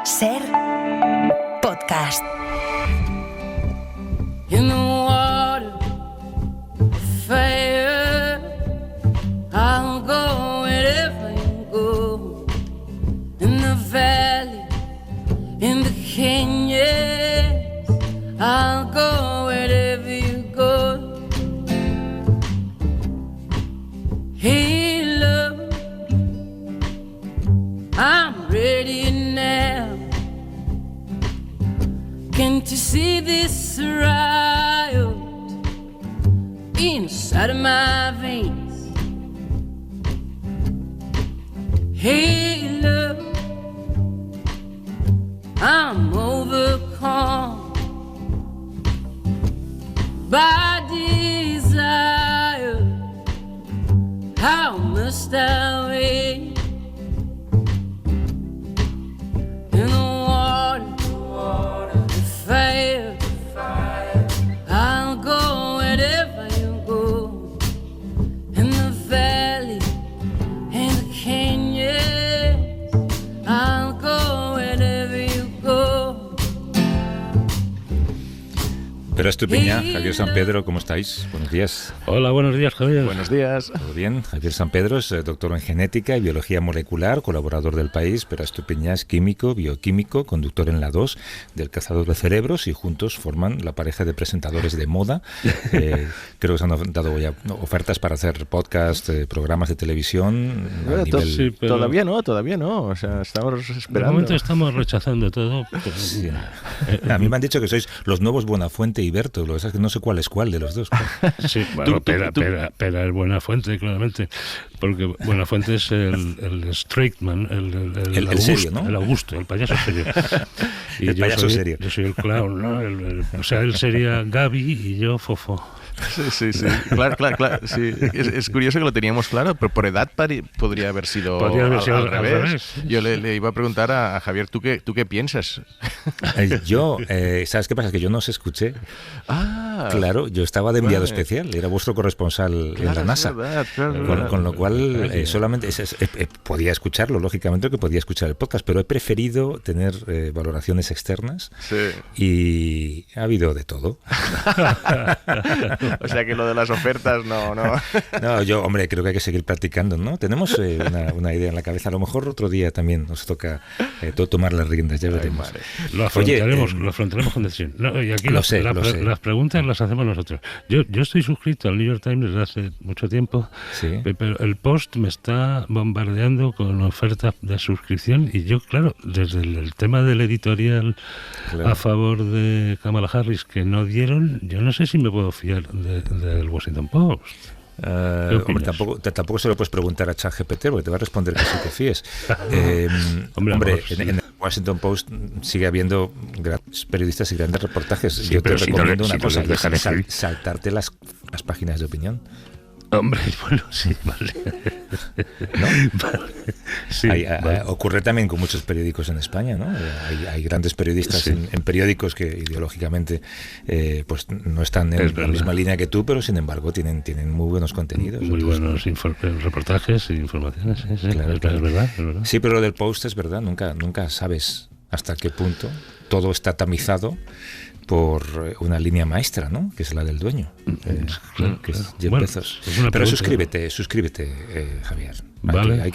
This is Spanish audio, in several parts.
Ser podcast. In the water, fire, I'll go wherever you go. In the valley, in the canyons, I'll go wherever you go. Hey, love, I'm ready now. Can't you see this riot inside of my veins? Hey, love, I'm overcome by desire. How must I wait? In the water, the fire, I'll go wherever you go. In the valley, in the canyons, I'll go wherever you go. Pero Estupiñá, Javier San Pedro, ¿cómo estáis? Buenos días. Hola, buenos días, Javier. Buenos días. ¿Todo bien? Javier San Pedro es doctor en genética y biología molecular, colaborador del País, pero Estupiñá es químico, bioquímico, conductor en la 2 del Cazador de Cerebros y juntos forman la pareja de presentadores de moda. Creo que se han dado ya ofertas para hacer podcast, programas de televisión. Sí, pero todavía no. O sea, estamos esperando. De momento estamos rechazando todo. Pero... Sí. A mí me han dicho que sois los nuevos Buenafuente y Berto, lo que pasa es que no sé cuál es cuál de los dos. Sí, bueno, Pera es Buenafuente, claramente, porque Buenafuente es el straight man, el Augusto, serio, ¿no? El Augusto, el payaso serio. Y el payaso serio. Yo soy el clown, ¿no? O sea, él sería Gaby y yo Fofo. Sí. Claro. Sí. Es curioso que lo teníamos claro, pero por edad podría haber sido al revés. Yo le iba a preguntar a Javier, ¿tú qué piensas? Yo, ¿sabes qué pasa? Que yo no os escuché. Claro, yo estaba de enviado especial, era vuestro corresponsal en la NASA. Claro. Con lo cual, solamente podía escucharlo, lógicamente que podía escuchar el podcast, pero he preferido tener valoraciones externas y ha habido de todo. O sea que lo de las ofertas no. No, yo, hombre, creo que hay que seguir practicando, ¿no? Tenemos una idea en la cabeza. A lo mejor otro día también nos toca tomar las riendas, ya veremos. Lo afrontaremos con decisión. No, y aquí las preguntas las hacemos nosotros. Yo estoy suscrito al New York Times desde hace mucho tiempo, pero el Post me está bombardeando con ofertas de suscripción y yo, claro, desde el tema del editorial a favor de Kamala Harris que no dieron, yo no sé si me puedo fiar del Washington Post. Hombre, tampoco se lo puedes preguntar a ChatGPT porque te va a responder que sí te fíes. Hombre, en el Washington Post sigue habiendo grandes periodistas y grandes reportajes. Sí, yo te recomiendo una cosa, saltarte las páginas de opinión. Hombre, bueno, sí, vale. ¿No? Vale. Sí, vale. Ocurre también con muchos periódicos en España, ¿no? Hay grandes periodistas en periódicos que ideológicamente pues no están en la misma línea que tú, pero sin embargo tienen muy buenos contenidos. Muy buenos reportajes e informaciones. Claro. Es verdad. Sí, pero lo del Post es verdad, nunca sabes hasta qué punto todo está tamizado por una línea maestra, ¿no? Que es la del dueño, que es Jeff Bezos. Pero suscríbete, Javier. Vale.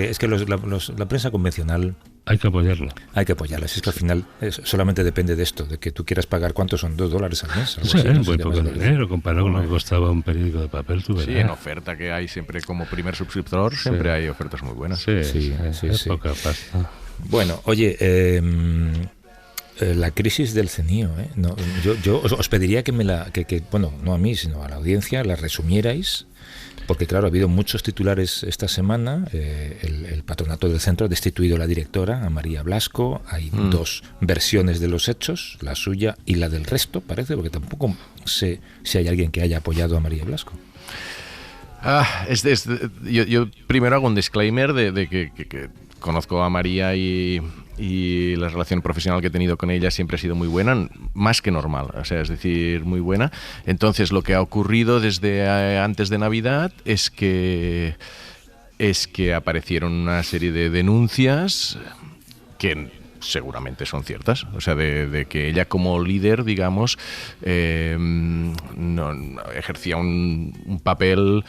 Es que la prensa convencional hay que apoyarla. Es que al final solamente depende de esto, de que tú quieras pagar, ¿cuántos son? $2 al mes? Sí, muy poco dinero comparado con lo que costaba un periódico de papel. Sí, en oferta que hay siempre como primer suscriptor, siempre hay ofertas muy buenas. Sí. Poca pasta. Bueno, oye, la crisis del CENIO, no, yo os pediría que bueno, no a mí, sino a la audiencia, la resumierais, porque claro, ha habido muchos titulares esta semana. El patronato del centro ha destituido a la directora, a María Blasco. Hay dos versiones de los hechos, la suya y la del resto, parece, porque tampoco sé si hay alguien que haya apoyado a María Blasco. Yo primero hago un disclaimer de que conozco a María y la relación profesional que he tenido con ella siempre ha sido muy buena, más que normal, o sea, es decir, muy buena. Entonces, lo que ha ocurrido desde antes de Navidad es que aparecieron una serie de denuncias que seguramente son ciertas. O sea, de que ella como líder, digamos, no ejercía un papel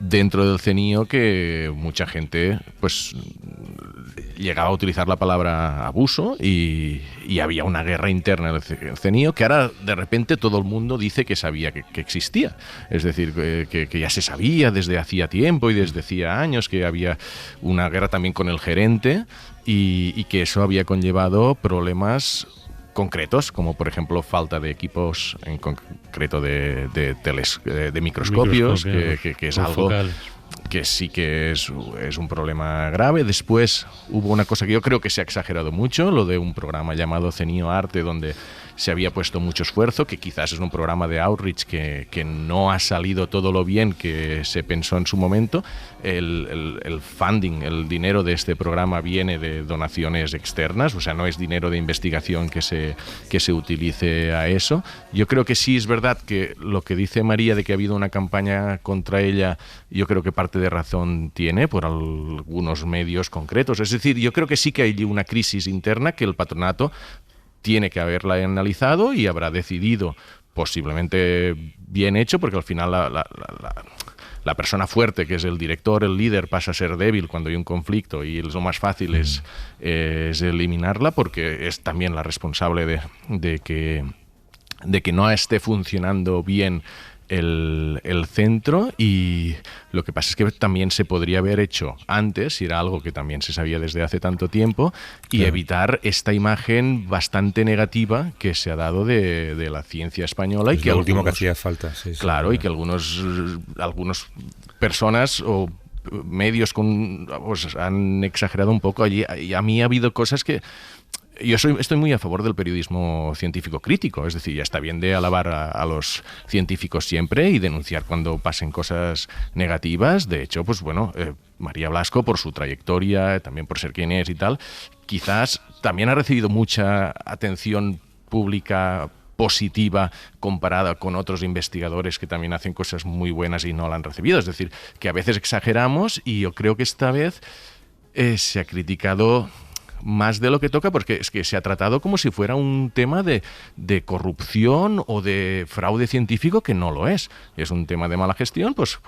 dentro del CNIO que mucha gente pues llegaba a utilizar la palabra abuso y había una guerra interna en el CNIO que ahora de repente todo el mundo dice que sabía que existía. Es decir, que ya se sabía desde hacía tiempo y desde hacía años que había una guerra también con el gerente y que eso había conllevado problemas concretos, como por ejemplo falta de equipos, en concreto de microscopios, que es algo que sí que es un problema grave. Después hubo una cosa que yo creo que se ha exagerado mucho, lo de un programa llamado CNIO Arte, donde se había puesto mucho esfuerzo, que quizás es un programa de outreach que no ha salido todo lo bien que se pensó en su momento. El funding, el dinero de este programa viene de donaciones externas, o sea, no es dinero de investigación que se utilice a eso. Yo creo que sí es verdad que lo que dice María de que ha habido una campaña contra ella, yo creo que parte de razón tiene por algunos medios concretos. Es decir, yo creo que sí que hay una crisis interna que el patronato tiene que haberla analizado y habrá decidido, posiblemente bien hecho, porque al final la persona fuerte, que es el director, el líder, pasa a ser débil cuando hay un conflicto y lo más fácil es eliminarla, porque es también la responsable de que no esté funcionando bien el centro. Y lo que pasa es que también se podría haber hecho antes, y era algo que también se sabía desde hace tanto tiempo, y evitar esta imagen bastante negativa que se ha dado de la ciencia española. Es y que lo último que hacía falta. Sí, claro, sí, y que algunos personas o medios pues, han exagerado un poco allí. Y a mí ha habido cosas que... Yo estoy muy a favor del periodismo científico crítico, es decir, ya está bien de alabar a los científicos siempre y denunciar cuando pasen cosas negativas. De hecho, pues bueno, María Blasco, por su trayectoria, también por ser quien es y tal, quizás también ha recibido mucha atención pública positiva comparada con otros investigadores que también hacen cosas muy buenas y no la han recibido. Es decir, que a veces exageramos, y yo creo que esta vez se ha criticado más de lo que toca, porque es que se ha tratado como si fuera un tema de corrupción o de fraude científico, que no lo es. Es un tema de mala gestión, pues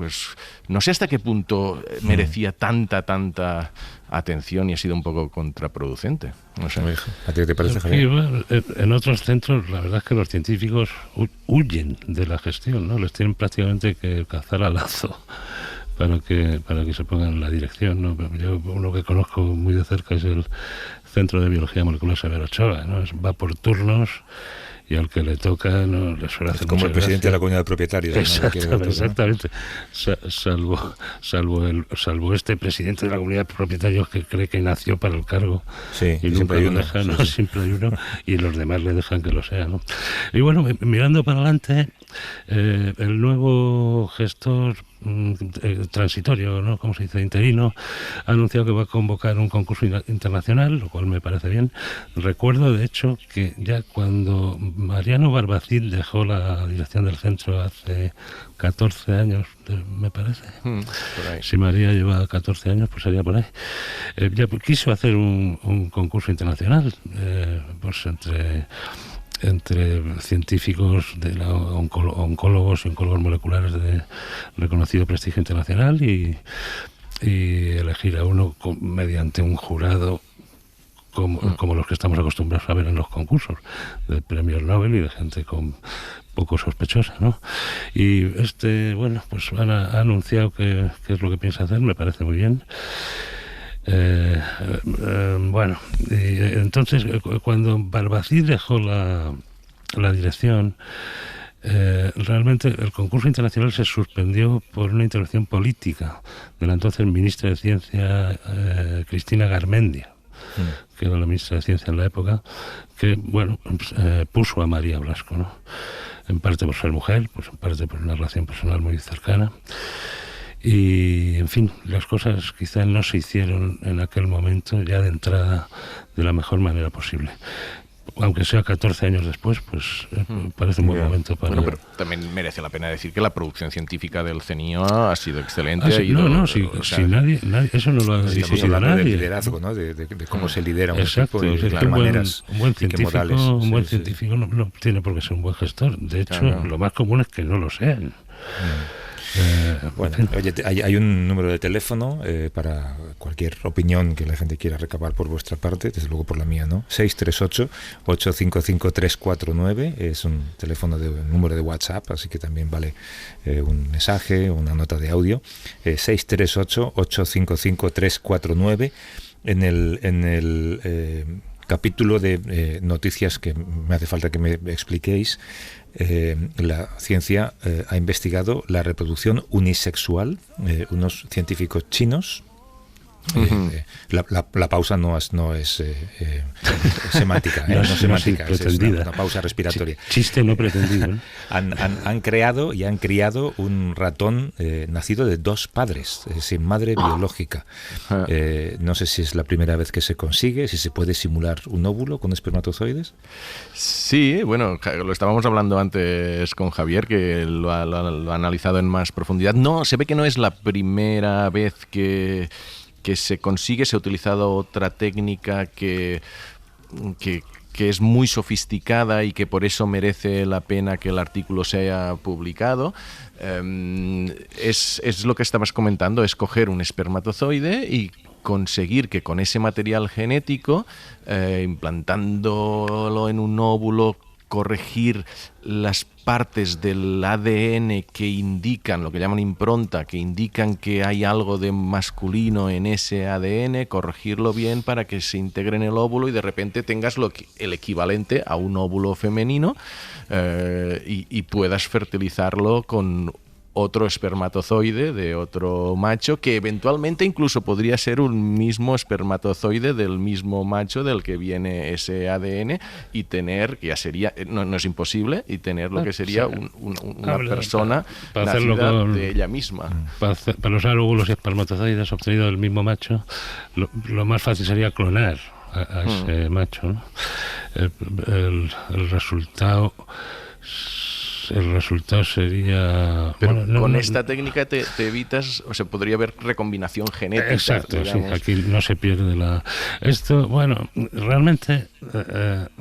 no sé hasta qué punto merecía tanta atención, y ha sido un poco contraproducente. No sé. ¿A ti te parece, Javier? En otros centros, la verdad es que los científicos huyen de la gestión, ¿no? Les tienen prácticamente que cazar al lazo para que se pongan en la dirección, ¿no? Yo, uno que conozco muy de cerca es el Centro de Biología Molecular Severo Ochoa, ¿no? Va por turnos y al que le toca no le suele hacer como el presidente de la comunidad de propietarios. Exactamente. Salvo este presidente de la comunidad de propietarios que cree que nació para el cargo, sí, y nunca lo deja, ¿no? Siempre hay uno, y los demás le dejan que lo sea, ¿no? Y bueno, mirando para adelante, el nuevo gestor transitorio, ¿no? ¿Cómo se dice? Interino, ha anunciado que va a convocar un concurso internacional, lo cual me parece bien. Recuerdo, de hecho, que ya cuando Mariano Barbacid dejó la dirección del centro hace 14 años, me parece. Si María lleva 14 años, pues sería por ahí. Ya quiso hacer un concurso internacional, pues entre científicos de oncólogos y oncólogos moleculares de reconocido prestigio internacional, y elegir a uno mediante un jurado como los que estamos acostumbrados a ver en los concursos de premios Nobel y de gente poco sospechosa, ¿no? Y bueno, pues ha anunciado que es lo que piensa hacer. Me parece muy bien. Bueno, y entonces cuando Barbacid dejó la dirección, realmente el concurso internacional se suspendió por una intervención política de la entonces ministra de Ciencia, Cristina Garmendia, que era la ministra de Ciencia en la época, que bueno, puso a María Blasco, ¿no? En parte por ser mujer, pues en parte por una relación personal muy cercana. Y, en fin, las cosas quizás no se hicieron en aquel momento ya de entrada de la mejor manera posible. aunque sea 14 años después, pues parece un buen momento para... Bueno, pero también merece la pena decir que la producción científica del CNIO ha sido excelente. Nadie, eso no lo ha dicho nadie. De liderazgo, ¿no? De cómo se lidera un equipo, de qué maneras, un buen científico, modales. Un buen científico no tiene por qué ser un buen gestor. De hecho, lo más común es que no lo sean. Bueno, oye, hay un número de teléfono para cualquier opinión que la gente quiera recabar por vuestra parte, desde luego por la mía, ¿no? 638-855-349 es un teléfono de un número de WhatsApp, así que también vale un mensaje, una nota de audio. 638-855-349 en el capítulo de noticias que me hace falta que me expliquéis. La ciencia ha investigado la reproducción unisexual, unos científicos chinos. La pausa no es semántica, no semántica, es una pausa respiratoria. Chiste no pretendido. Han criado un ratón nacido de dos padres, sin madre biológica. No sé si es la primera vez que se consigue, si se puede simular un óvulo con espermatozoides. Sí, bueno, lo estábamos hablando antes con Javier, que lo ha analizado en más profundidad. No, se ve que no es la primera vez que se consigue. Se ha utilizado otra técnica que es muy sofisticada y que por eso merece la pena que el artículo se haya publicado. Es lo que estabas comentando, es coger un espermatozoide y conseguir que con ese material genético, implantándolo en un óvulo, corregir las partes del ADN que indican, lo que llaman impronta, que indican que hay algo de masculino en ese ADN, corregirlo bien para que se integre en el óvulo y de repente tengas el equivalente a un óvulo femenino y puedas fertilizarlo con otro espermatozoide de otro macho, que eventualmente incluso podría ser un mismo espermatozoide del mismo macho del que viene ese ADN, y tener, que ya sería, no es imposible, y tener lo que sería una persona para nacida de ella misma. Para usar óvulos y espermatozoides obtenidos del mismo macho, lo más fácil sería clonar a ese macho, ¿no? El resultado sería... Pero con esta técnica te evitas, o sea, podría haber recombinación genética. Exacto, digamos. Sí, aquí no se pierde esto, bueno, realmente,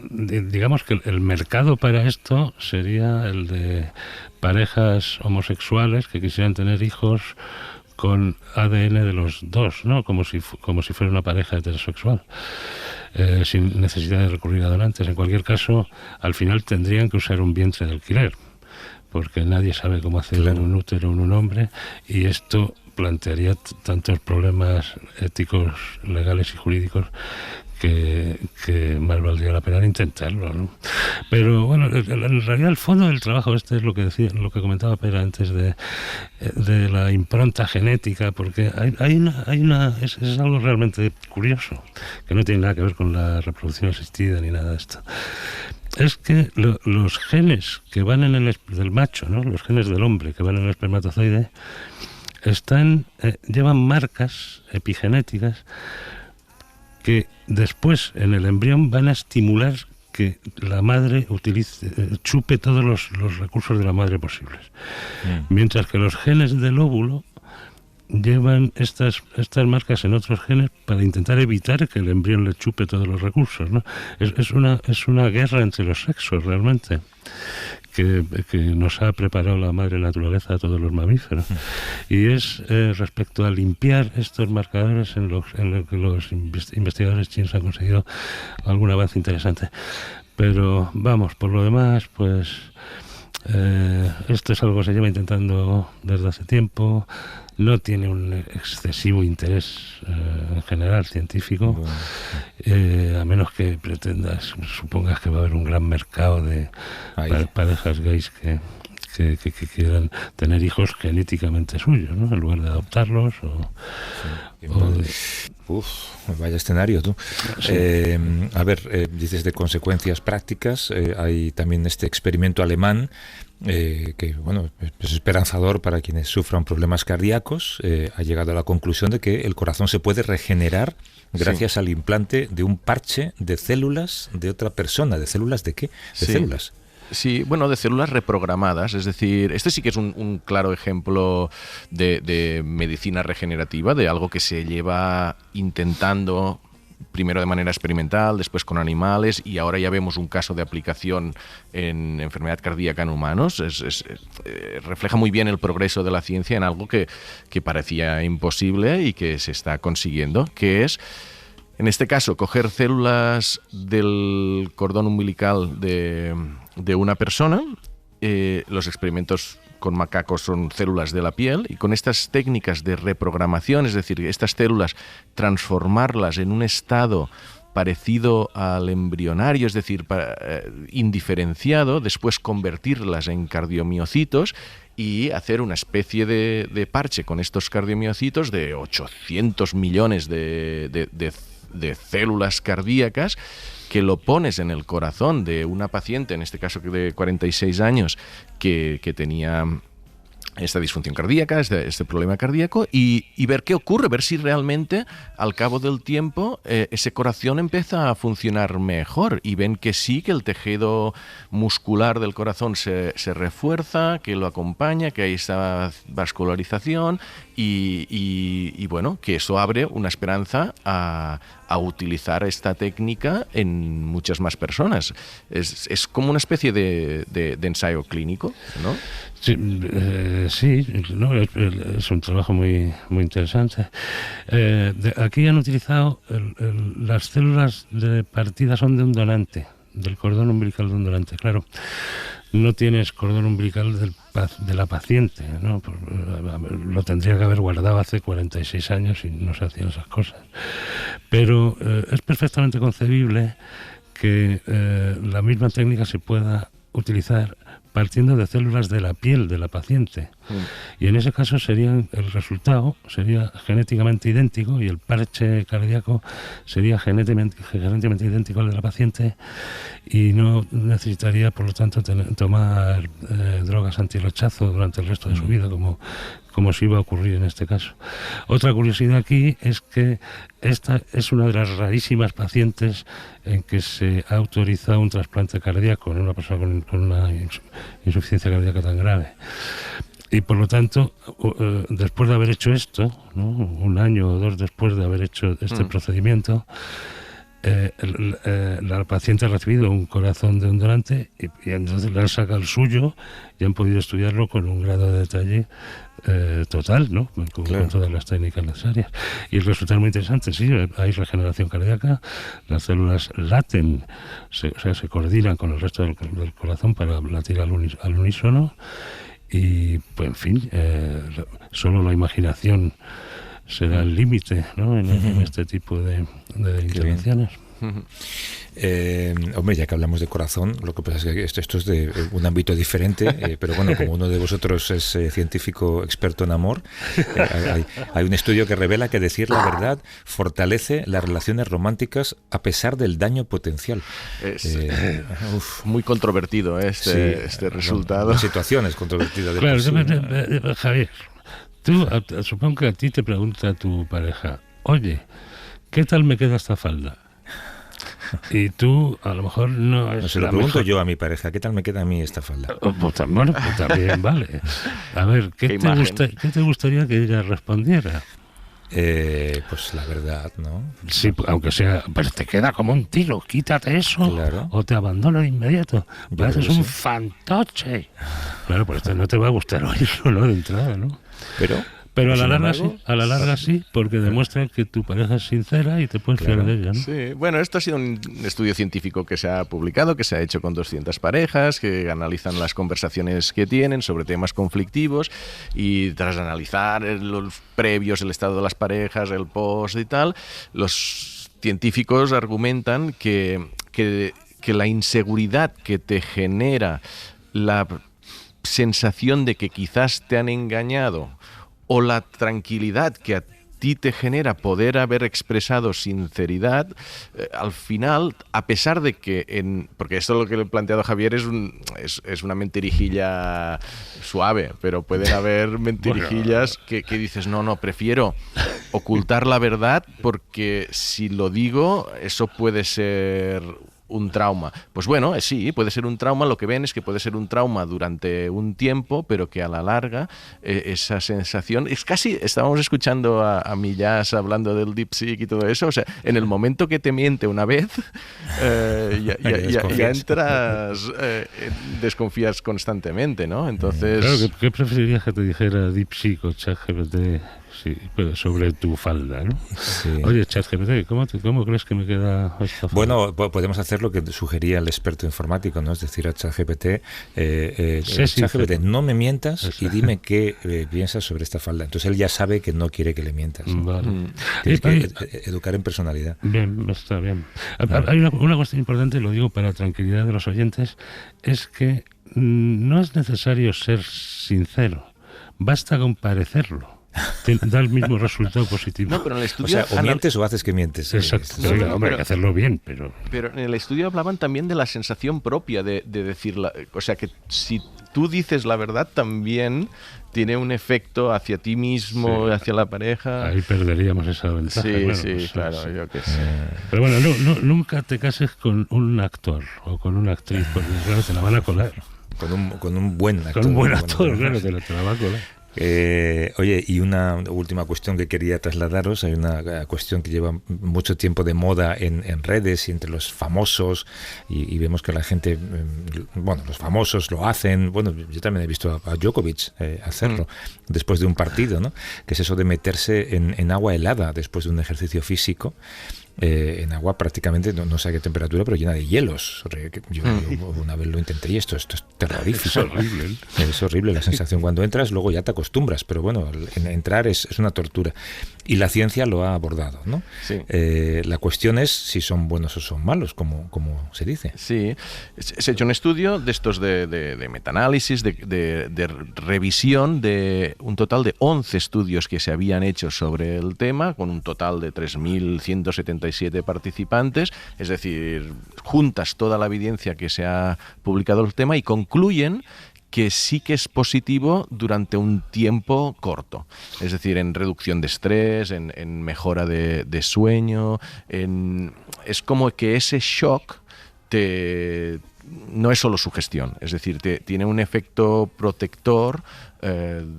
digamos que el mercado para esto sería el de parejas homosexuales que quisieran tener hijos con ADN de los dos, ¿no? Como si fuera una pareja heterosexual. Sin necesidad de recurrir a donantes. En cualquier caso, al final tendrían que usar un vientre de alquiler, porque nadie sabe cómo hacer un útero en un hombre, y esto plantearía tantos problemas éticos, legales y jurídicos que más valdría la pena intentarlo, ¿no? Pero bueno, en realidad el fondo del trabajo es lo que comentaba Pera antes de la impronta genética, porque es algo realmente curioso, que no tiene nada que ver con la reproducción asistida ni nada de esto. Es que los genes que van en del macho, ¿no? Los genes del hombre que van en el espermatozoide llevan marcas epigenéticas que después en el embrión van a estimular que la madre chupe todos los recursos de la madre posibles. Mientras que los genes del óvulo llevan estas marcas en otros genes para intentar evitar que el embrión le chupe todos los recursos, ¿no? Es una guerra entre los sexos realmente, que nos ha preparado la madre naturaleza a todos los mamíferos. Y es respecto a limpiar estos marcadores en lo que los investigadores chinos han conseguido algún avance interesante. Pero vamos, por lo demás, pues esto es algo que se lleva intentando desde hace tiempo. No tiene un excesivo interés en general científico, a menos que supongas que va a haber un gran mercado de parejas gays que que quieran tener hijos genéticamente suyos, ¿no? En lugar de adoptarlos vaya escenario tú. Sí. Dices de consecuencias prácticas, hay también este experimento alemán que bueno, es esperanzador para quienes sufran problemas cardíacos. Ha llegado a la conclusión de que el corazón se puede regenerar gracias al implante de un parche de células de otra persona. ¿De células de qué? De células. Sí, bueno, de células reprogramadas, es decir, este sí que es un claro ejemplo de medicina regenerativa, de algo que se lleva intentando primero de manera experimental, después con animales, y ahora ya vemos un caso de aplicación en enfermedad cardíaca en humanos. Refleja muy bien el progreso de la ciencia en algo que parecía imposible y que se está consiguiendo, que es, en este caso, coger células del cordón umbilical de una persona. Los experimentos con macacos son células de la piel, y con estas técnicas de reprogramación, es decir, estas células transformarlas en un estado parecido al embrionario, es decir, indiferenciado, después convertirlas en cardiomiocitos y hacer una especie de parche con estos cardiomiocitos de 800 millones de células cardíacas, que lo pones en el corazón de una paciente, en este caso de 46 años, que tenía esta disfunción cardíaca, este problema cardíaco, y ver qué ocurre, ver si realmente al cabo del tiempo ese corazón empieza a funcionar mejor, y ven que sí, que el tejido muscular del corazón se refuerza, que lo acompaña, que hay esta vascularización, y bueno, que eso abre una esperanza a utilizar esta técnica en muchas más personas. Es como una especie de ensayo clínico, ¿no? Sí, no, es un trabajo muy interesante. Aquí han utilizado las células de partida son de un donante, del cordón umbilical de un donante, claro. No tienes cordón umbilical de la paciente, ¿no? Lo tendría que haber guardado hace 46 años y no se hacían esas cosas. Pero es perfectamente concebible que la misma técnica se pueda utilizar partiendo de células de la piel de la paciente. Y en ese caso el resultado sería genéticamente idéntico, y el parche cardíaco sería genéticamente idéntico al de la paciente, y no necesitaría, por lo tanto, tomar drogas antirrechazo durante el resto de su vida, como se iba a ocurrir en este caso. Otra curiosidad aquí es que esta es una de las rarísimas pacientes en que se ha autorizado un trasplante cardíaco en una persona con una insuficiencia cardíaca tan grave. Y por lo tanto, después de haber hecho esto, ¿no? Un año o dos después de haber hecho este procedimiento, la paciente ha recibido un corazón de un donante, y entonces le han sacado el suyo y han podido estudiarlo con un grado de detalle total, ¿no? Con todas las técnicas necesarias. Y el resultado es muy interesante. Sí, hay regeneración cardíaca, las células laten, se coordinan con el resto del corazón para latir al unísono, y pues en fin, solo la imaginación será el límite, ¿no? en este tipo de intervenciones. Hombre, ya que hablamos de corazón, lo que pasa es que esto es de un ámbito diferente, pero bueno, como uno de vosotros es científico experto en amor, hay un estudio que revela que decir la verdad fortalece las relaciones románticas a pesar del daño potencial. Es muy controvertido este resultado. La situación es controvertida. Claro, Javier, tú, supongo que a ti te pregunta tu pareja, oye, ¿qué tal me queda esta falda? Y tú, a lo mejor no se lo pregunto yo a mi pareja, ¿qué tal me queda a mí esta falda? Pues también vale. A ver, ¿qué te gustaría que ella respondiera? Pues la verdad, ¿no? Sí, aunque sea, pero te queda como un tiro, quítate eso, claro, o te abandono de inmediato. Pareces un fantoche. Claro, pues no te va a gustar oírlo, ¿no? De entrada, ¿no? Pero a la larga sí, porque demuestra que tu pareja es sincera y te puedes fiar de ella, ¿no? Sí, bueno, esto ha sido un estudio científico que se ha publicado, que se ha hecho con 200 parejas, que analizan las conversaciones que tienen sobre temas conflictivos, y tras analizar los previos, el estado de las parejas, el post y tal, los científicos argumentan que la inseguridad que te genera la sensación de que quizás te han engañado o la tranquilidad que a ti te genera poder haber expresado sinceridad, al final, a pesar de que, porque esto lo que le he planteado Javier es una mentirijilla suave, pero pueden haber mentirijillas que dices, no, prefiero ocultar la verdad porque si lo digo, eso puede ser un trauma. Pues bueno, sí, puede ser un trauma. Lo que ven es que puede ser un trauma durante un tiempo, pero que a la larga esa sensación es casi, estábamos escuchando a Millás hablando del DeepSeek y todo eso, o sea, en el momento que te miente una vez, ya entras, desconfías constantemente, ¿no? Entonces... Claro, ¿qué preferirías que te dijera DeepSeek o ChatGPT? Sí, sobre tu falda, ¿no? Sí. Oye, ChatGPT, ¿cómo crees que me queda esta falda? Bueno, podemos hacer lo que sugería el experto informático, ¿no? Es decir, a ChatGPT, ChatGPT, no me mientas y dime qué piensas sobre esta falda. Entonces él ya sabe que no quiere que le mientas, ¿no? Vale. Tienes que educar en personalidad. Bien, está bien. Hay una cuestión importante, lo digo para tranquilidad de los oyentes, es que no es necesario ser sincero, basta con parecerlo. Da el mismo resultado positivo. No, pero en el estudio... o mientes o haces que mientes. Exacto. Hombre, hay que hacerlo bien, pero... Pero en el estudio hablaban también de la sensación propia de decirla. O sea, que si tú dices la verdad, también tiene un efecto hacia ti mismo, hacia la pareja. Ahí perderíamos esa ventaja. Claro, yo qué sé. Pero bueno, nunca te cases con un actor o con una actriz, porque claro, te la van a colar. Con un buen actor. Con un buen actor, claro, te la va a colar. Oye, y una última cuestión que quería trasladaros. Hay una cuestión que lleva mucho tiempo de moda en redes y entre los famosos, y vemos que la gente, los famosos lo hacen. Bueno, yo también he visto a Djokovic hacerlo después de un partido, ¿no? Que es eso de meterse en agua helada después de un ejercicio físico. En agua prácticamente, no sé a qué temperatura, pero llena de hielos. Yo una vez lo intenté y esto es terrorífico. Es horrible la sensación. Cuando entras, luego ya te acostumbras, pero bueno, entrar es una tortura. Y la ciencia lo ha abordado, ¿no? Sí. La cuestión es si son buenos o son malos, como se dice. Sí, se ha hecho un estudio de estos de metaanálisis, de revisión de un total de 11 estudios que se habían hecho sobre el tema, con un total de 3.177 participantes, es decir, juntas toda la evidencia que se ha publicado el tema y concluyen que sí que es positivo durante un tiempo corto. Es decir, en reducción de estrés, en mejora de sueño, es como que ese shock no es solo sugestión, es decir, tiene un efecto protector.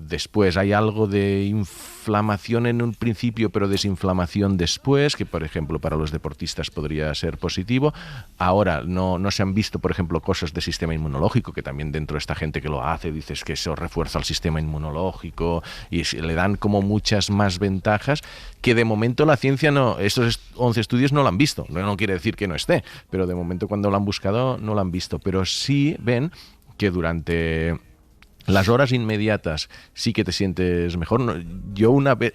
Después hay algo de inflamación en un principio, pero desinflamación después, que por ejemplo para los deportistas podría ser positivo. Ahora no se han visto, por ejemplo, cosas de sistema inmunológico, que también dentro de esta gente que lo hace dices que eso refuerza el sistema inmunológico y le dan como muchas más ventajas que de momento la ciencia estos 11 estudios no lo han visto. No quiere decir que no esté, pero de momento cuando lo han buscado no lo han visto. Pero sí ven que durante las horas inmediatas sí que te sientes mejor. Yo una vez,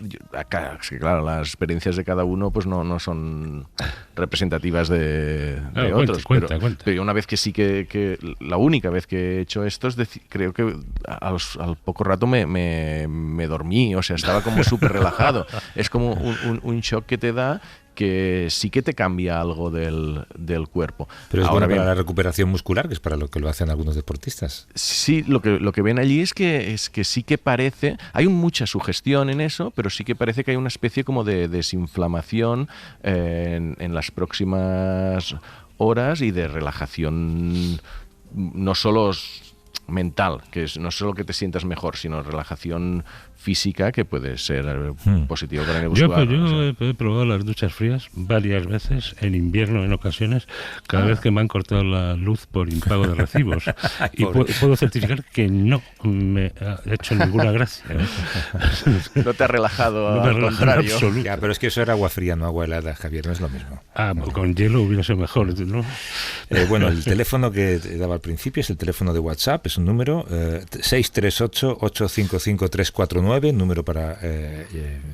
claro, las experiencias de cada uno pues no son representativas de otros. Cuenta. Pero una vez que sí que la única vez que he hecho esto es creo que al poco rato me dormí, o sea, estaba como súper relajado. Es como un shock que te da, que sí que te cambia algo del cuerpo. Pero es bueno para la recuperación muscular, que es para lo que lo hacen algunos deportistas. Sí, lo que ven allí es que sí que parece, hay mucha sugestión en eso, pero sí que parece que hay una especie como de desinflamación en las próximas horas y de relajación, no solo mental, que no solo que te sientas mejor, sino relajación física, que puede ser positivo para el muscular. Yo he probado las duchas frías varias veces, en invierno en ocasiones, cada vez que me han cortado la luz por impago de recibos. Y puedo certificar que no me ha hecho ninguna gracia. No te ha relajado, al contrario. Ya, pero es que eso era agua fría, no agua helada, Javier, no es lo mismo. Con hielo hubiera sido mejor, ¿no? Bueno, el teléfono que te daba al principio es el teléfono de WhatsApp, es un número, 638-855-349, número para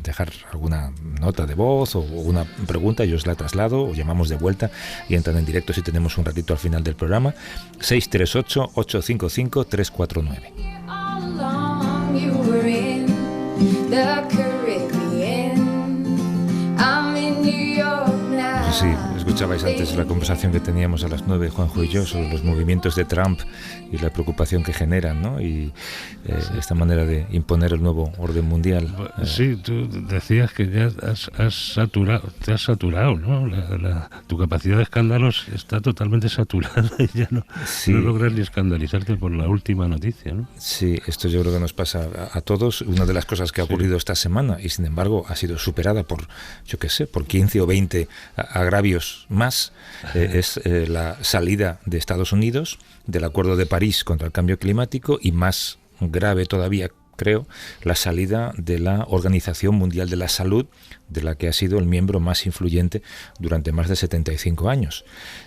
dejar alguna nota de voz o una pregunta, yo os la traslado, o llamamos de vuelta y entran en directo si tenemos un ratito al final del programa. 638-855-349. Sí, escuchabais antes la conversación que teníamos a las 9, Juanjo y yo, sobre los movimientos de Trump y la preocupación que generan, ¿no? Y esta manera de imponer el nuevo orden mundial. Sí, tú decías que ya te has saturado, ¿no? Tu capacidad de escándalos está totalmente saturada y ya no logras ni escandalizarte por la última noticia, ¿no? Sí, esto yo creo que nos pasa a todos. Una de las cosas que ha ocurrido esta semana y sin embargo ha sido superada por, yo qué sé, por 15 o 20 agravios más, es la salida de Estados Unidos del Acuerdo de París contra el cambio climático y, más grave todavía, creo, la salida de la Organización Mundial de la Salud, de la que ha sido el miembro más influyente durante más de 75 años.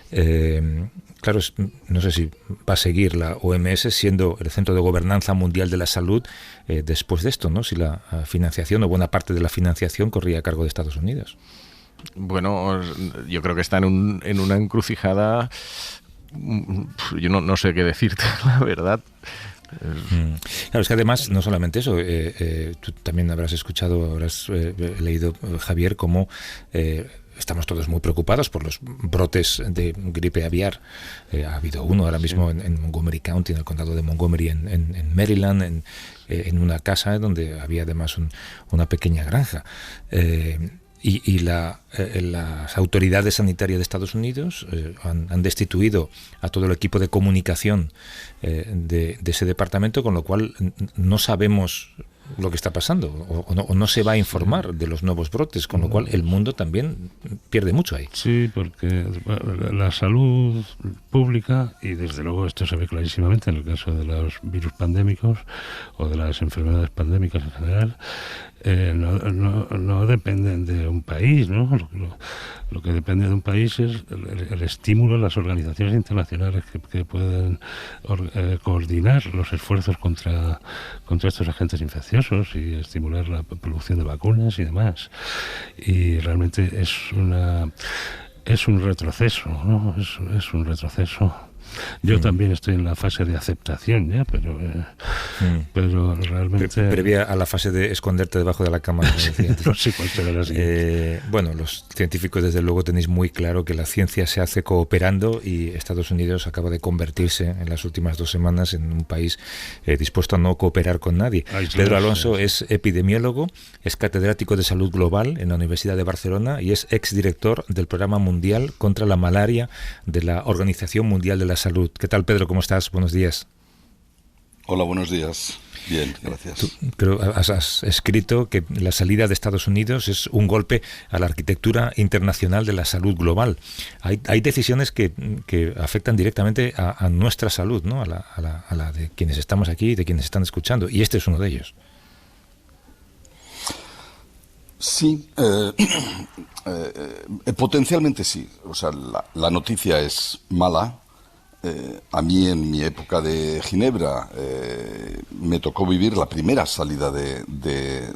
Claro, no sé si va a seguir la OMS siendo el centro de gobernanza mundial de la salud después de esto, ¿no? Si la financiación o buena parte de la financiación corría a cargo de Estados Unidos. Bueno, yo creo que está en una encrucijada. Yo no sé qué decirte, la verdad. Claro, es que además, no solamente eso, tú también habrás escuchado, habrás leído, Javier, cómo estamos todos muy preocupados por los brotes de gripe aviar. Ha habido uno ahora mismo en Montgomery County, en el condado de Montgomery, en Maryland, en una casa donde había además una pequeña granja. Y las autoridades sanitarias de Estados Unidos han destituido a todo el equipo de comunicación de ese departamento, con lo cual no sabemos lo que está pasando o no se va a informar de los nuevos brotes, con lo cual el mundo también pierde mucho ahí. Sí, porque la salud pública, y desde luego esto se ve clarísimamente en el caso de los virus pandémicos o de las enfermedades pandémicas en general, no dependen de un país, ¿no? Lo que depende de un país es el estímulo de las organizaciones internacionales que pueden coordinar los esfuerzos contra estos agentes infecciosos y estimular la producción de vacunas y demás. Y realmente es un retroceso, ¿no? Es un retroceso. Yo también estoy en la fase de aceptación ya, pero realmente... Previa a la fase de esconderte debajo de la cama. No sé cuál será la siguiente. Bueno, los científicos desde luego tenéis muy claro que la ciencia se hace cooperando y Estados Unidos acaba de convertirse en las últimas 2 semanas en un país dispuesto a no cooperar con nadie. Pedro Alonso es epidemiólogo, es catedrático de salud global en la Universidad de Barcelona y es exdirector del Programa Mundial contra la Malaria de la Organización Mundial de la Salud. ¿Qué tal, Pedro? ¿Cómo estás? Buenos días. Hola, buenos días. Bien, gracias. Tú creo has escrito que la salida de Estados Unidos es un golpe a la arquitectura internacional de la salud global. Hay decisiones que afectan directamente a nuestra salud, ¿no? A la de quienes estamos aquí y de quienes están escuchando. Y este es uno de ellos. Sí, potencialmente sí. O sea, la noticia es mala. A mí, en mi época de Ginebra, me tocó vivir la primera salida de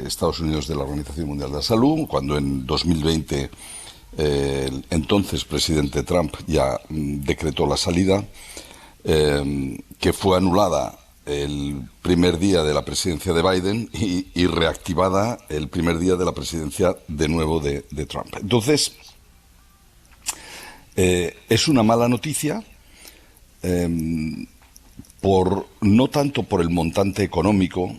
Estados Unidos de la Organización Mundial de la Salud, cuando en 2020 el entonces presidente Trump ya decretó la salida, que fue anulada el primer día de la presidencia de Biden y reactivada el primer día de la presidencia de nuevo de Trump. Entonces, es una mala noticia, no tanto por el montante económico.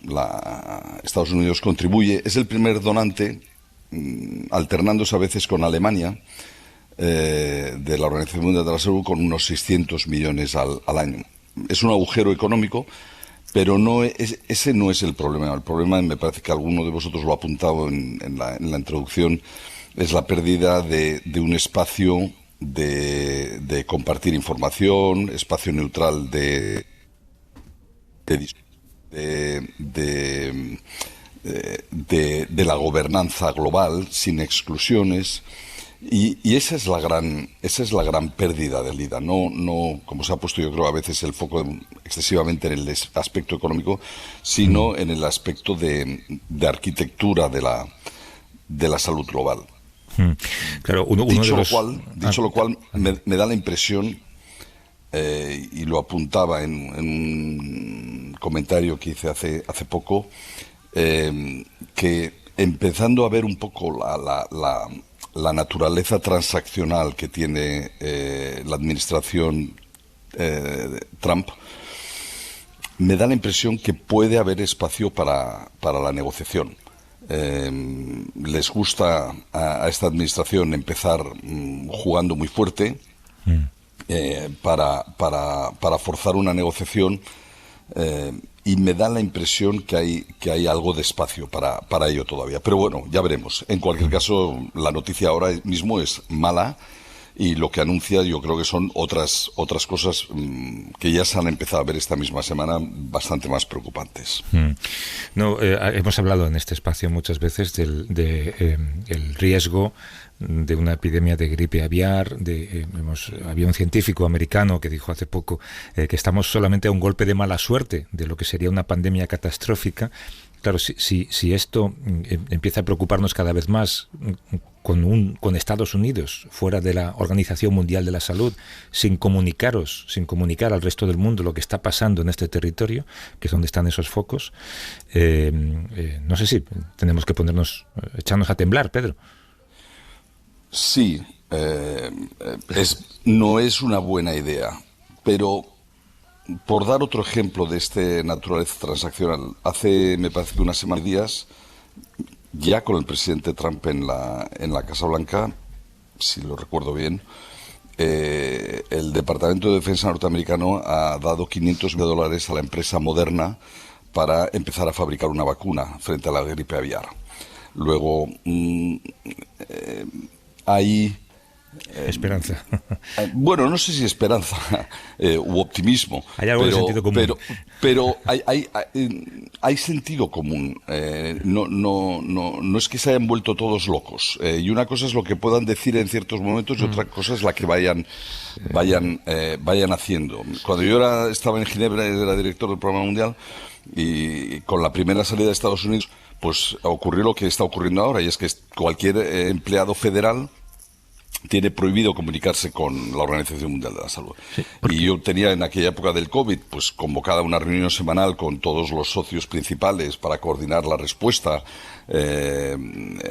Estados Unidos contribuye, es el primer donante, alternándose a veces con Alemania, de la Organización Mundial de la Salud, con unos 600 millones al año. Es un agujero económico, pero ese no es el problema. El problema, me parece que alguno de vosotros lo ha apuntado en la introducción, es la pérdida de un espacio de compartir información, espacio neutral de la gobernanza global, sin exclusiones, Y esa es la gran pérdida del IDA. No, como se ha puesto yo creo a veces el foco excesivamente en el aspecto económico, sino en el aspecto de arquitectura de la salud global. Claro, dicho lo cual, me da la impresión, y lo apuntaba en un comentario que hice hace poco, que empezando a ver un poco la naturaleza transaccional que tiene la administración Trump, me da la impresión que puede haber espacio para la negociación. Les gusta a esta administración empezar jugando muy fuerte para forzar una negociación, y me da la impresión que hay algo de espacio para ello todavía. Pero bueno, ya veremos. En cualquier caso, la noticia ahora mismo es mala, y lo que anuncia yo creo que son otras cosas que ya se han empezado a ver esta misma semana, bastante más preocupantes. No, hemos hablado en este espacio muchas veces el riesgo de una epidemia de gripe aviar. Había un científico americano que dijo hace poco que estamos solamente a un golpe de mala suerte de lo que sería una pandemia catastrófica. Claro, si esto empieza a preocuparnos cada vez más con Estados Unidos fuera de la Organización Mundial de la Salud, sin comunicar al resto del mundo lo que está pasando en este territorio, que es donde están esos focos, no sé si tenemos que echarnos a temblar, Pedro. Sí, no es una buena idea, pero por dar otro ejemplo de esta naturaleza transaccional, hace, me parece que unas semanas y días, ya con el presidente Trump en la Casa Blanca, si lo recuerdo bien, el Departamento de Defensa norteamericano ha dado $500 millones a la empresa Moderna para empezar a fabricar una vacuna frente a la gripe aviar. Luego, hay esperanza. Bueno, no sé si esperanza u optimismo. Hay algo de sentido común. Pero hay sentido común. No es que se hayan vuelto todos locos. Y una cosa es lo que puedan decir en ciertos momentos y otra cosa es la que vayan haciendo. Cuando yo estaba en Ginebra, era director del Programa Mundial, y con la primera salida de Estados Unidos, pues ocurrió lo que está ocurriendo ahora, y es que cualquier empleado federal tiene prohibido comunicarse con la Organización Mundial de la Salud. Sí, y yo tenía en aquella época del COVID, pues convocada una reunión semanal con todos los socios principales para coordinar la respuesta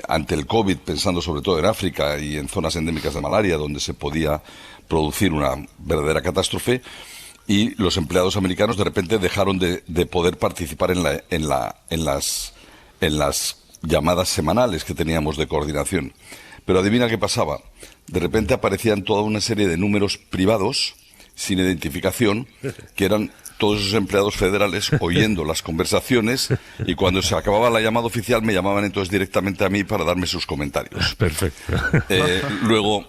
ante el COVID, pensando sobre todo en África y en zonas endémicas de malaria, donde se podía producir una verdadera catástrofe. Y los empleados americanos de repente dejaron de poder participar en las llamadas semanales que teníamos de coordinación. Pero adivina qué pasaba. De repente aparecían toda una serie de números privados, sin identificación, que eran todos esos empleados federales oyendo las conversaciones, y cuando se acababa la llamada oficial me llamaban entonces directamente a mí para darme sus comentarios. Perfecto. Luego,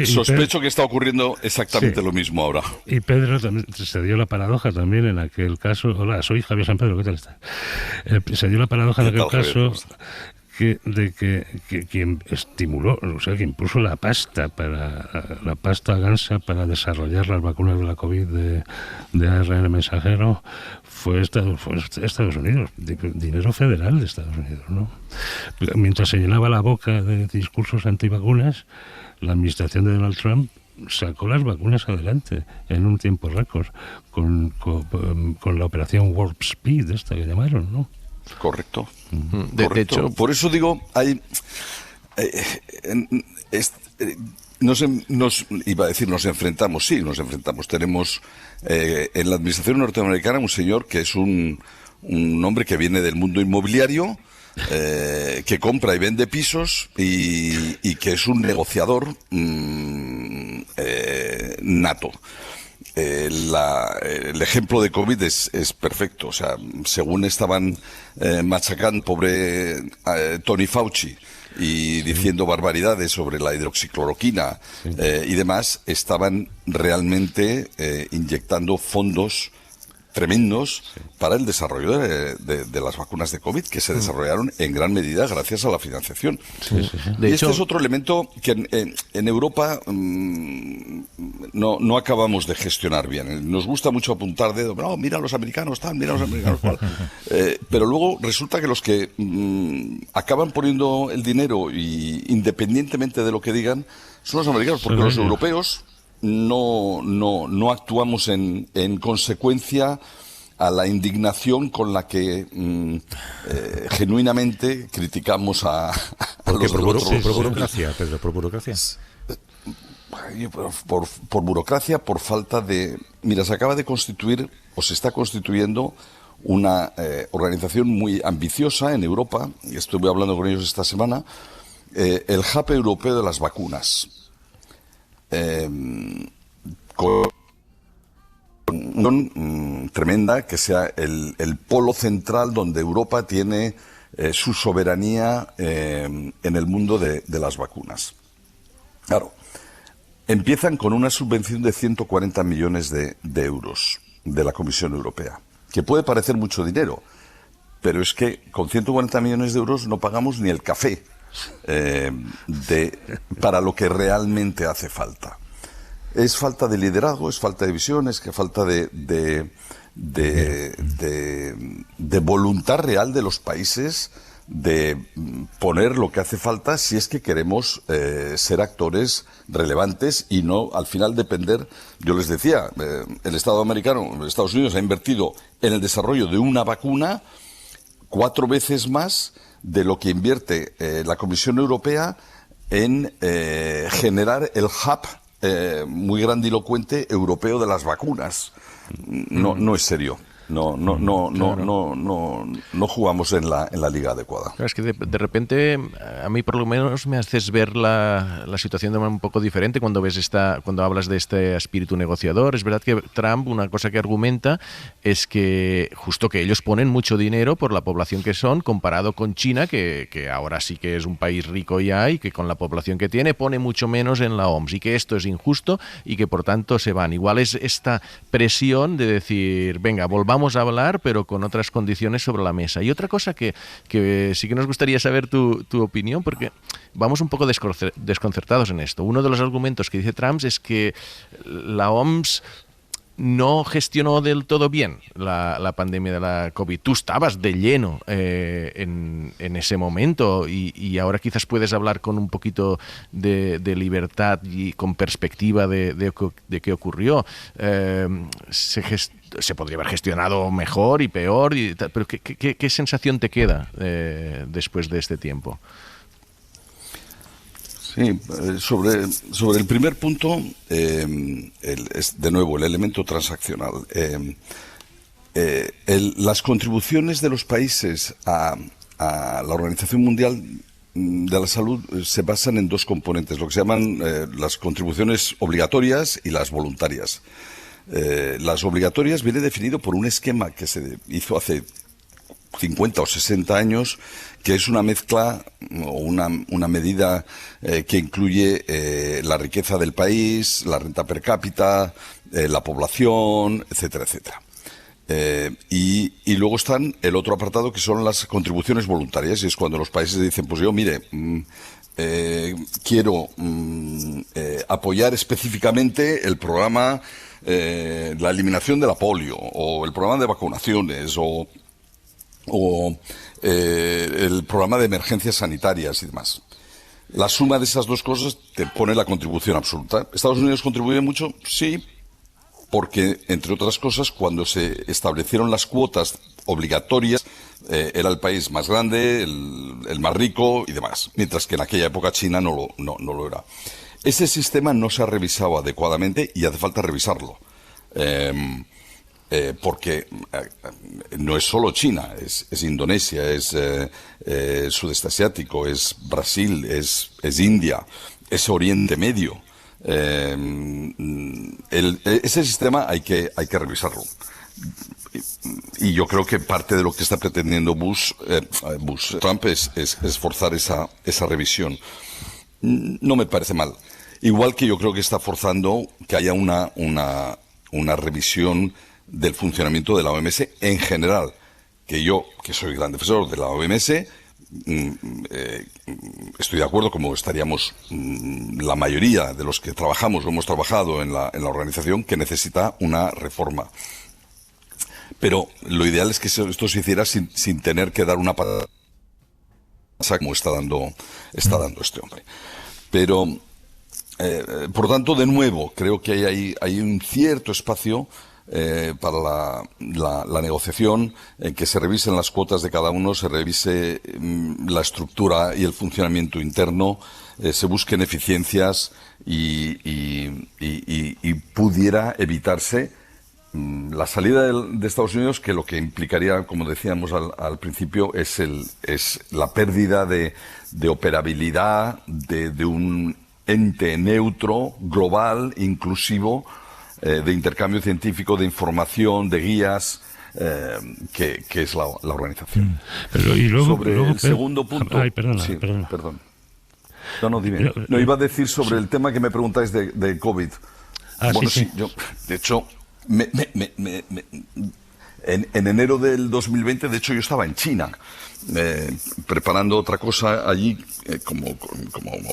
sospecho que está ocurriendo exactamente lo mismo ahora. Y Pedro también se dio la paradoja también en aquel caso. Hola, soy Javier San Pedro, ¿qué tal está? Se dio la paradoja en aquel caso de que quien estimuló, o sea, quien puso la pasta gansa para desarrollar las vacunas de la COVID de ARN mensajero fue Estados Unidos, dinero federal de Estados Unidos, ¿no? Mientras se llenaba la boca de discursos antivacunas, la administración de Donald Trump sacó las vacunas adelante en un tiempo récord con la operación Warp Speed, esta que llamaron, ¿no? Correcto. De hecho, por eso digo, nos enfrentamos. Tenemos en la administración norteamericana un señor que es un hombre que viene del mundo inmobiliario, que compra y vende pisos y que es un negociador nato. El ejemplo de COVID es perfecto. O sea, según estaban machacando pobre Tony Fauci y diciendo barbaridades sobre la hidroxicloroquina y demás, estaban realmente inyectando fondos tremendos para el desarrollo de las vacunas de COVID, que se desarrollaron en gran medida gracias a la financiación. De hecho, este es otro elemento que en Europa no acabamos de gestionar bien. Nos gusta mucho apuntar dedo, no, mira a los americanos tal, mira a los americanos cual. Pero luego resulta que los que acaban poniendo el dinero, y independientemente de lo que digan, son los americanos, porque los europeos no actuamos en consecuencia a la indignación con la que genuinamente criticamos a los por burocracia, Pedro, por burocracia. Por burocracia, por falta de... Mira, se acaba de constituir, o se está constituyendo, una organización muy ambiciosa en Europa, y estuve hablando con ellos esta semana, el Hub Europeo de las Vacunas. Con tremenda, que sea el polo central donde Europa tiene su soberanía en el mundo de las vacunas. Claro, empiezan con una subvención de 140 millones de euros de la Comisión Europea, que puede parecer mucho dinero, pero es que con 140 millones de euros no pagamos ni el café para lo que realmente hace falta. Es falta de liderazgo, es falta de visión, es que falta de voluntad real de los países de poner lo que hace falta si es que queremos ser actores relevantes y no al final depender. Yo les decía, el Estado americano, Estados Unidos ha invertido en el desarrollo de una vacuna 4 veces más de lo que invierte la Comisión Europea en generar el hub muy grandilocuente europeo de las vacunas. No es serio. No jugamos en la liga adecuada. Claro, es que de repente a mí por lo menos me haces ver la situación de manera un poco diferente cuando hablas de este espíritu negociador. Es verdad que Trump, una cosa que argumenta es que justo que ellos ponen mucho dinero por la población que son, comparado con China, que ahora sí que es un país rico ya y que con la población que tiene pone mucho menos en la OMS, y que esto es injusto y que por tanto se van. Igual es esta presión de decir, venga, volvamos a hablar, pero con otras condiciones sobre la mesa. Y otra cosa que sí que nos gustaría saber tu opinión, porque vamos un poco desconcertados en esto. Uno de los argumentos que dice Trump es que la OMS no gestionó del todo bien la pandemia de la COVID. Tú estabas de lleno en ese momento y ahora quizás puedes hablar con un poquito de libertad y con perspectiva de qué ocurrió. Se podría haber gestionado mejor y peor, pero ¿qué sensación te queda después de este tiempo? Sí, sobre el primer punto, es de nuevo el elemento transaccional. Las contribuciones de los países a la Organización Mundial de la Salud se basan en 2 componentes, lo que se llaman las contribuciones obligatorias y las voluntarias. Las obligatorias viene definido por un esquema que se hizo hace 50 o 60 años, que es una mezcla o una medida que incluye la riqueza del país, la renta per cápita, la población, etcétera, etcétera. Y luego están el otro apartado, que son las contribuciones voluntarias, y es cuando los países dicen, pues yo, mire, quiero apoyar específicamente el programa, la eliminación de la polio, o el programa de vacunaciones, o el programa de emergencias sanitarias y demás. La suma de esas 2 cosas te pone la contribución absoluta. ¿Estados Unidos contribuye mucho? Sí, porque, entre otras cosas, cuando se establecieron las cuotas obligatorias, era el país más grande, el más rico y demás, mientras que en aquella época China no lo era. Ese sistema no se ha revisado adecuadamente y hace falta revisarlo. Porque no es solo China, es Indonesia, es Sudeste Asiático, es Brasil, es India, es Oriente Medio. Ese sistema hay que revisarlo. Y yo creo que parte de lo que está pretendiendo Trump es forzar esa revisión. No me parece mal. Igual que yo creo que está forzando que haya una revisión del funcionamiento de la OMS en general. Que yo, que soy gran defensor de la OMS, estoy de acuerdo, como estaríamos la mayoría de los que trabajamos o hemos trabajado en la organización, que necesita una reforma. Pero lo ideal es que esto se hiciera sin tener que dar una patada como está dando este hombre. Pero, por tanto, de nuevo, creo que hay un cierto espacio para la negociación, en que se revisen las cuotas de cada uno, se revise la estructura y el funcionamiento interno, se busquen eficiencias y pudiera evitarse la salida de Estados Unidos, que lo que implicaría, como decíamos al principio, es la pérdida de operabilidad de un ente neutro, global, inclusivo, de intercambio científico, de información, de guías, que es la organización. Pero, y luego, sobre el segundo punto... Ay, perdona. Perdón. No, dime. No, iba a decir sobre el tema que me preguntáis de COVID. Bueno, sí. Yo, de hecho, en enero del 2020, de hecho, yo estaba en China, preparando otra cosa allí, como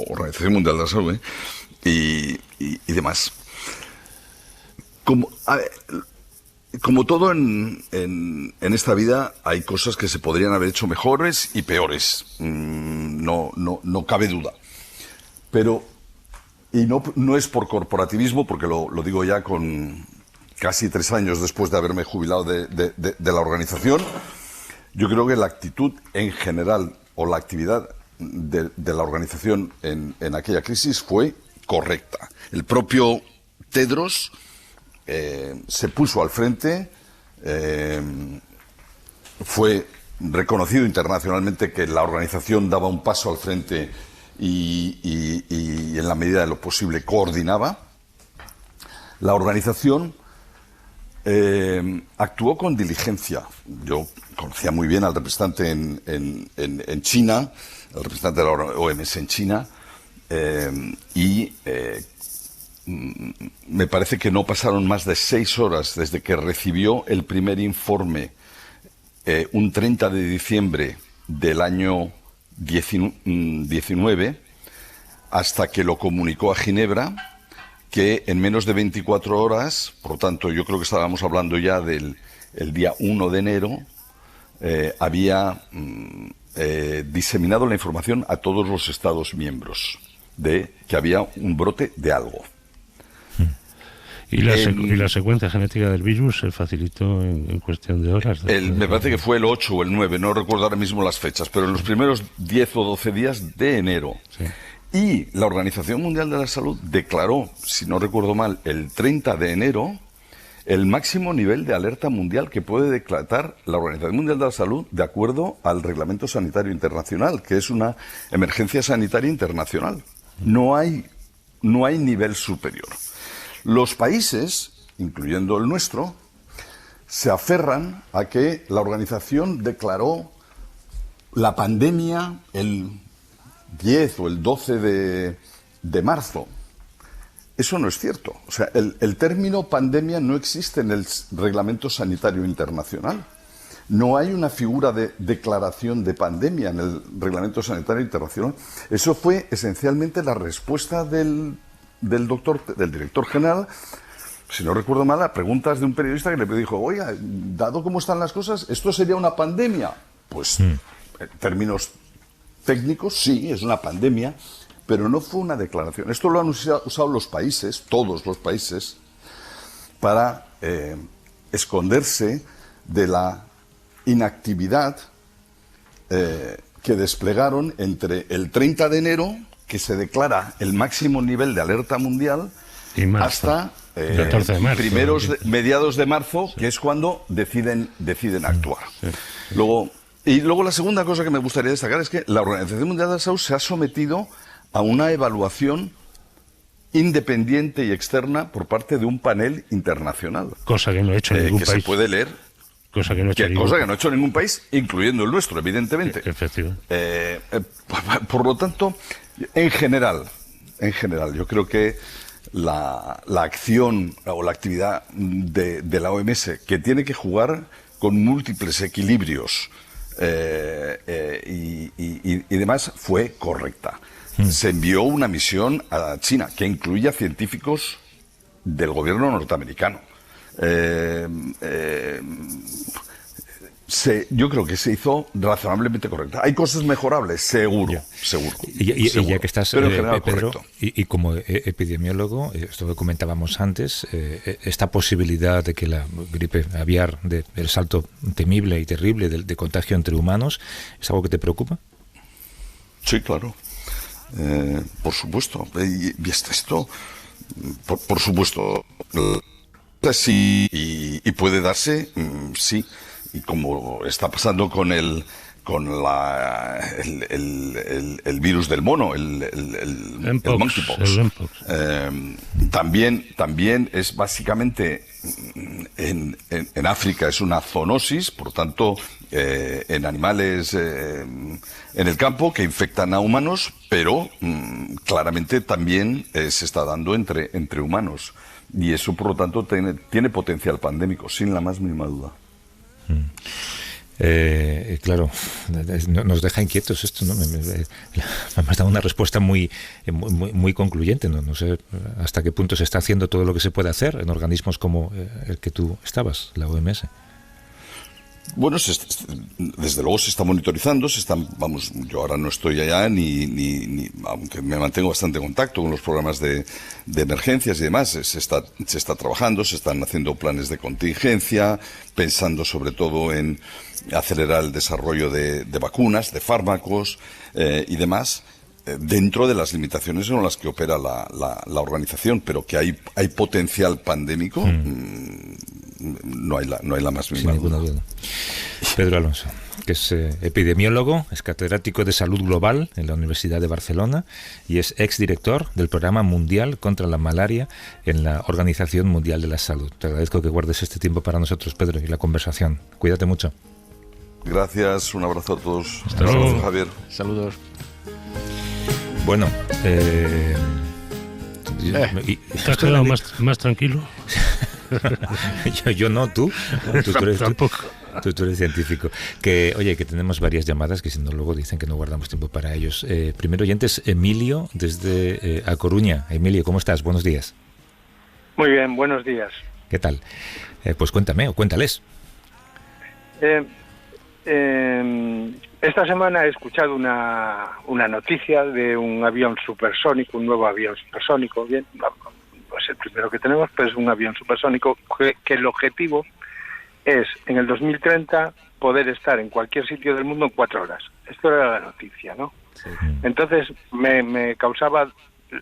Organización Mundial de la Salud, y demás. Como todo en esta vida, hay cosas que se podrían haber hecho mejores y peores. No cabe duda. Pero, y no es por corporativismo, porque lo digo ya con casi 3 años después de haberme jubilado de la organización. Yo creo que la actitud en general, o la actividad de la organización en aquella crisis fue correcta. El propio Tedros se puso al frente, fue reconocido internacionalmente que la organización daba un paso al frente y en la medida de lo posible coordinaba. La organización actuó con diligencia. Yo conocía muy bien al representante en China, al representante de la OMS en China, me parece que no pasaron más de 6 horas desde que recibió el primer informe, un 30 de diciembre del año 19, hasta que lo comunicó a Ginebra, que en menos de 24 horas, por lo tanto yo creo que estábamos hablando ya del día 1 de enero, había diseminado la información a todos los Estados miembros de que había un brote de algo. ¿Y la secuencia genética del virus se facilitó en cuestión de horas? Me parece que fue el 8 o el 9, no recuerdo ahora mismo las fechas, pero en los primeros 10 o 12 días de enero. Sí. Y la Organización Mundial de la Salud declaró, si no recuerdo mal, el 30 de enero, el máximo nivel de alerta mundial que puede declarar la Organización Mundial de la Salud de acuerdo al Reglamento Sanitario Internacional, que es una emergencia sanitaria internacional. No hay nivel superior. Los países, incluyendo el nuestro, se aferran a que la organización declaró la pandemia el 10 o el 12 de marzo. Eso no es cierto. O sea, el término pandemia no existe en el Reglamento Sanitario Internacional. No hay una figura de declaración de pandemia en el Reglamento Sanitario Internacional. Eso fue esencialmente la respuesta del director general, si no recuerdo mal, a preguntas de un periodista que le dijo: oiga, dado cómo están las cosas, ¿esto sería una pandemia? Pues, en términos técnicos, sí, es una pandemia, pero no fue una declaración. Esto lo han usado los países, todos los países, para esconderse de la inactividad que desplegaron entre el 30 de enero, que se declara el máximo nivel de alerta mundial, hasta 14 de marzo, mediados de marzo, sí, que es cuando deciden actuar. Sí. Luego la segunda cosa que me gustaría destacar es que la Organización Mundial de la Salud se ha sometido a una evaluación independiente y externa por parte de un panel internacional. Cosa que no ha hecho ningún país. Que se puede leer. Cosa que no ha hecho ningún país, incluyendo el nuestro, evidentemente. Efectivamente. Por lo tanto, en general, yo creo que la acción o la actividad de la OMS, que tiene que jugar con múltiples equilibrios y demás, fue correcta. Se envió una misión a China que incluía científicos del gobierno norteamericano. Yo creo que se hizo razonablemente correcta. Hay cosas mejorables, seguro. Y ya que estás, pero en general, Pedro, y como epidemiólogo, esto que comentábamos antes, esta posibilidad de que la gripe aviar, el salto temible y terrible de contagio entre humanos, ¿es algo que te preocupa? Sí, claro. Por supuesto. Y esto, por supuesto, sí, y puede darse, sí. Y como está pasando con el virus del mono, el monkeypox. También es básicamente en África es una zoonosis, por tanto, en animales en el campo que infectan a humanos, pero claramente también se está dando entre humanos. Y eso, por lo tanto, tiene potencial pandémico, sin la más mínima duda. Claro, nos deja inquietos esto, ¿no? Me has dado una respuesta muy concluyente, ¿no? No sé hasta qué punto se está haciendo todo lo que se puede hacer en organismos como el que tú estabas, la OMS. Bueno, desde luego se está monitorizando, yo ahora no estoy allá ni aunque me mantengo bastante en contacto con los programas de emergencias y demás, se está trabajando, se están haciendo planes de contingencia, pensando sobre todo en acelerar el desarrollo de vacunas, de fármacos y demás, dentro de las limitaciones en las que opera la organización, pero que hay potencial pandémico. No hay la más mínima duda. Pedro Alonso, que es epidemiólogo, es catedrático de Salud Global en la Universidad de Barcelona y es exdirector del Programa Mundial contra la Malaria en la Organización Mundial de la Salud. Te agradezco que guardes este tiempo para nosotros, Pedro, y la conversación. Cuídate mucho. Gracias, un abrazo a todos. Hasta luego, Javier. Saludos. Bueno, ¿te has quedado más tranquilo? yo no, tú eres, tampoco. Tú eres científico. Oye, que tenemos varias llamadas que si no luego dicen que no guardamos tiempo para ellos. Primero oyentes, Emilio desde A Coruña. Emilio, ¿cómo estás? Buenos días. Muy bien, buenos días. ¿Qué tal? Pues cuéntame o cuéntales. Esta semana he escuchado una noticia de un avión supersónico, un nuevo avión supersónico. Bien, pues el primero que tenemos pues es un avión supersónico que el objetivo es en el 2030 poder estar en cualquier sitio del mundo en 4 horas. Esto era la noticia, ¿no? Sí. Entonces me causaba,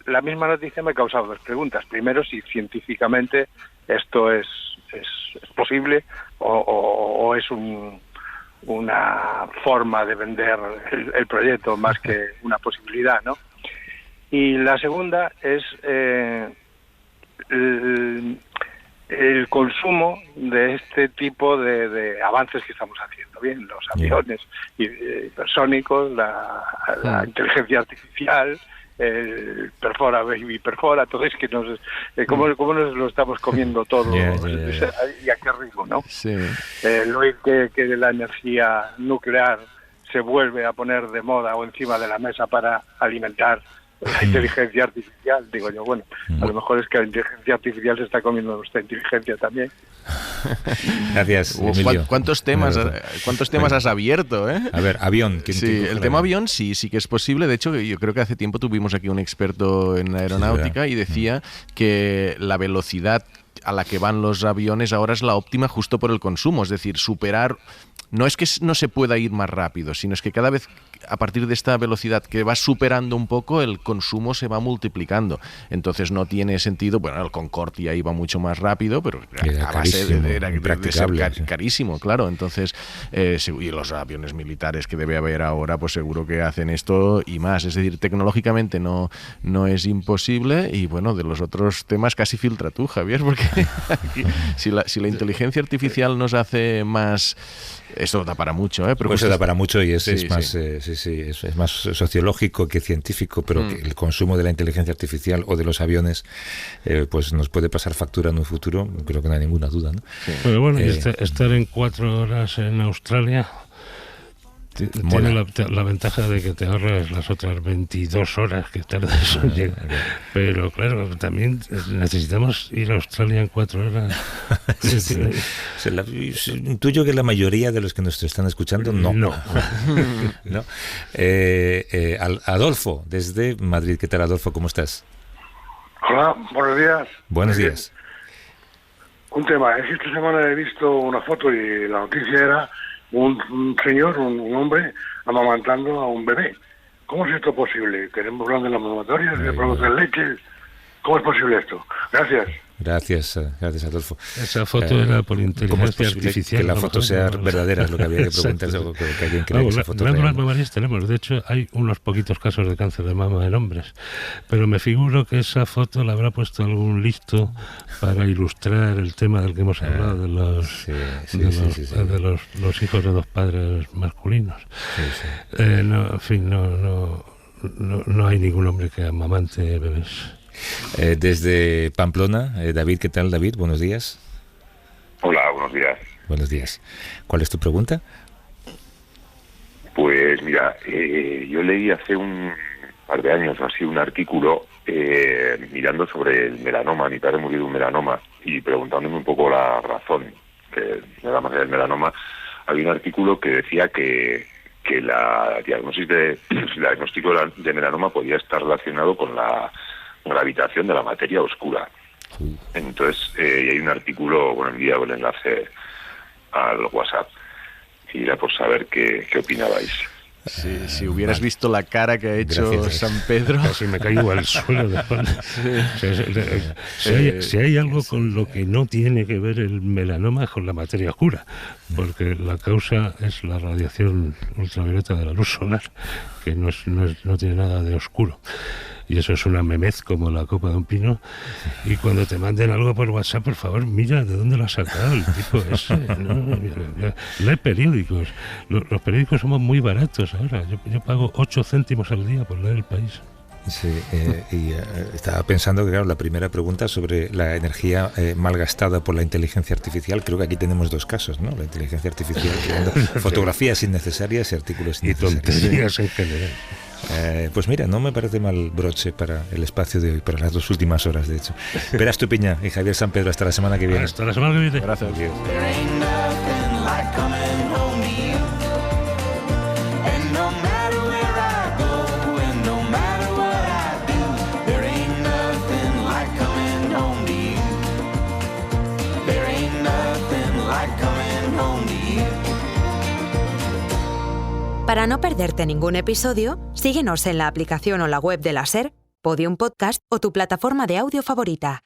la misma noticia me causaba 2 preguntas. Primero, si científicamente esto es posible o es una forma de vender el proyecto más que una posibilidad, ¿no? Y la segunda es el consumo de este tipo de avances que estamos haciendo, bien, los aviones hipersónicos, la inteligencia artificial, el perfora baby perfora, todo es que cómo nos lo estamos comiendo todo y a qué ritmo, ¿no? Sí. El oír que la energía nuclear se vuelve a poner de moda o encima de la mesa para alimentar la inteligencia artificial, digo yo, bueno, a lo mejor es que la inteligencia artificial se está comiendo nuestra inteligencia también. Gracias, Emilio. ¿Cuántos temas has abierto, eh? A ver, avión. Sí, el tema avión sí que es posible. De hecho, yo creo que hace tiempo tuvimos aquí un experto en aeronáutica y decía que la velocidad a la que van los aviones ahora es la óptima justo por el consumo, es decir, superar... No es que no se pueda ir más rápido, sino es que cada vez a partir de esta velocidad que va superando un poco, el consumo se va multiplicando. Entonces no tiene sentido, bueno, el Concorde ya iba mucho más rápido, pero a base de ser carísimo, claro. Entonces, y los aviones militares que debe haber ahora, pues seguro que hacen esto y más. Es decir, tecnológicamente no es imposible y bueno, de los otros temas casi filtra tú, Javier, porque si la inteligencia artificial nos hace más Esto da para mucho, pero pues da para mucho y es más es más sociológico que científico, pero que el consumo de la inteligencia artificial o de los aviones pues nos puede pasar factura en un futuro, creo que no hay ninguna duda, ¿no? Sí. Pero bueno, estar en 4 horas en Australia tiene la ventaja de que te ahorras las otras 22 horas que tardas en llegar. Pero claro, también necesitamos ir a Australia en 4 horas. Intuyo que la mayoría de los que nos están escuchando no. ¿No? Adolfo, desde Madrid. ¿Qué tal, Adolfo? ¿Cómo estás? Hola, buenos días. Buenos días. Un tema, es que esta semana he visto una foto y la noticia era un señor, un hombre, amamantando a un bebé. ¿Cómo es esto posible? ¿Queremos hablar de las mamatorias, de producir leche? ¿Cómo es posible esto? Gracias. Gracias, Adolfo. Esa foto era por inteligencia artificial. Que la foto sea verdadera, es lo que había que preguntarse. Que alguien crea que esa foto glándulas mamarias tenemos. De hecho, hay unos poquitos casos de cáncer de mama en hombres. Pero me figuro que esa foto la habrá puesto algún listo para ilustrar el tema del que hemos hablado, de los hijos de 2 padres masculinos. No, en fin, no hay ningún hombre que amamante bebés. Desde Pamplona, David, ¿qué tal, David? Buenos días. Hola, buenos días. Buenos días. ¿Cuál es tu pregunta? Pues mira, yo leí hace un par de años o así un artículo mirando sobre el melanoma. Mi padre murió de un melanoma y preguntándome un poco la razón de la más del melanoma. Había un artículo que decía que la diagnóstico de melanoma podía estar relacionado con la gravitación de la materia oscura. Entonces, hay un artículo, envié el enlace al WhatsApp y era por saber qué opinabais. Si hubieras visto la cara que ha hecho San Pedro. Casi me caigo al suelo de espalda. Si hay algo con lo que no tiene que ver el melanoma es con la materia oscura, porque la causa es la radiación ultravioleta de la luz solar, que no tiene nada de oscuro. Y eso es una memez como la copa de un pino. Y cuando te manden algo por WhatsApp, por favor, mira de dónde lo ha sacado el tipo ese, ¿no? Lee periódicos. Los periódicos somos muy baratos ahora. Yo pago 8 céntimos al día por leer El País. Sí, estaba pensando que, claro, la primera pregunta sobre la energía malgastada por la inteligencia artificial, creo que aquí tenemos 2 casos, ¿no? La inteligencia artificial creando fotografías innecesarias y artículos innecesarios. Y tonterías en general. Pues mira, no me parece mal broche para el espacio de hoy, para las 2 últimas horas, de hecho. Vera Estupiña y Javier San Pedro, hasta la semana que viene. Hasta la semana que viene. Gracias. Para no perderte ningún episodio, síguenos en la aplicación o la web de la SER, Podium Podcast o tu plataforma de audio favorita.